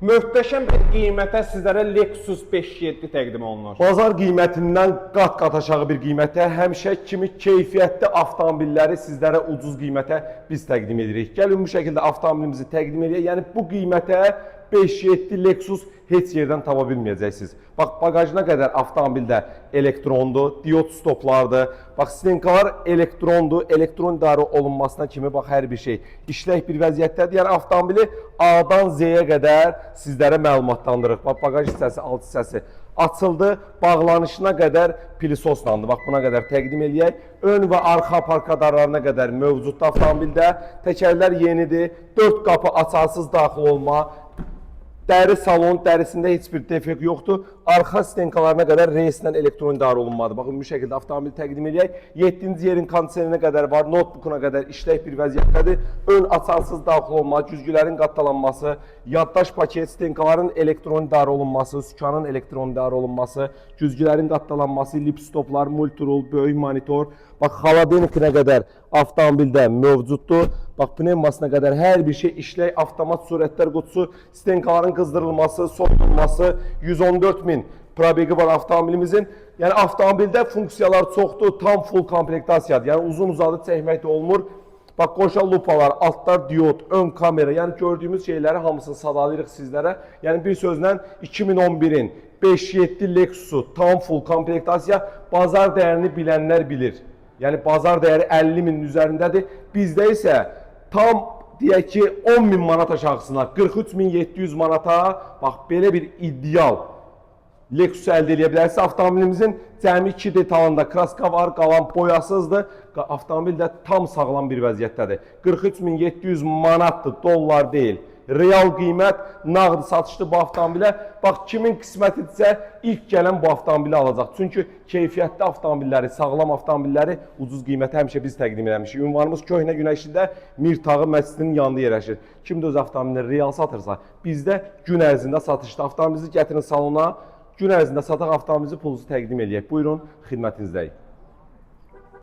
Möhtəşəm bir qiymətə sizlərə Lexus 507 təqdim olunur. Bazar qiymətindən qat-qat aşağı bir qiymətə, həmişə kimi keyfiyyətli avtomobilləri sizlərə ucuz qiymətə biz təqdim edirik. Gəlin bu şəkildə avtomobilimizi təqdim edək. Yəni bu qiymətə 507 Lexus heç yerdən tapa bilməyəcəksiniz. Bax, bagajına qədər avtomobildə elektrondur, diod stoplardır. Bax, stenkalar elektrondur, elektron idarə olunmasına kimi bax, hər bir şey işlək bir vəziyyətdədir. Yəni avtomobili A-dan Z-yə qədər sizlərə məlumatlandırırıq. Bax, bagaj hissəsi, alt hissəsi açıldı, bağlanışına qədər pilisoslandı. Bax, buna qədər təqdim eləyək. Ön və arxa parkadarlarına qədər mövcuddur avtomobildə. Təkərlər yenidir, 4 qapı açarsız daxil olma. Dəri salon, dərisində heç bir defekt yoxdur. Arxa stenkalarına qədər reyslə elektron idarə olunmadır. Baxın, bu şəkildə avtomobili təqdim edək. 7-ci yerin kondisionerinə qədər var, notebookuna qədər işlək bir vəziyyətdədir. Ön açarsız daxil olma, güzgülərin qatlanması, yaddaş paket, stenkaların elektron idarə olunması, sükanın elektron idarə olunması, güzgülərin qatlanması, lip stoplar, multirol, böyük monitor. Bax, xaladenikine qədər avtomobildə mövcuddur. Bax, pnevmasına qədər hər bir şey işlək, avtomat sürətlər qutusu, stenkaların qızdırılması, soyulması, 114.000 probegi var avtomobilimizin. Yəni, avtomobildə funksiyalar çoxdur, tam full komplektasiyadır. Yəni, uzun-uzadı çəkmək də olmur. Bax, qoşa lupalar, altlar diod, ön kamera, yəni gördüyümüz şeyləri hamısını sadalayırıq sizlərə. Yəni, bir sözlə 2011-in 507 Lexusu tam full komplektasiya bazar dəyərini bilənlər bilir. Yəni, bazar dəyəri 50.000-in üzərindədir. Bizdə isə tam deyək ki 10.000 manat aşağısına, 43.700 manata, bax, belə bir ideal Lexus əldə edə bilərsiniz. Avtomobilimizin cəmi 2 detalında kraska var, qalan boyasızdır. Avtomobil də tam sağlam bir vəziyyətdədir. 43.700 manatdır, dollar deyil. Real qiymət, nağd satışdır bu avtomobilə. Bax, kimin qismətidirsə ilk gələn bu avtomobili alacaq. Çünki keyfiyyətli avtomobilləri, sağlam avtomobilləri ucuz qiymətə həmişə biz təqdim eləmişik. Ünvanımız Köhnə Günəşlidə Mirtağı məscidinin yanında yerləşir. Kim də öz avtomobilini real satırsa, bizdə gün ərzində satışda avtomobilinizi gətirin salona, gün ərzində sataq avtomobilinizi pulunuzu təqdim eləyək. Buyurun, xidmətinizdəyik.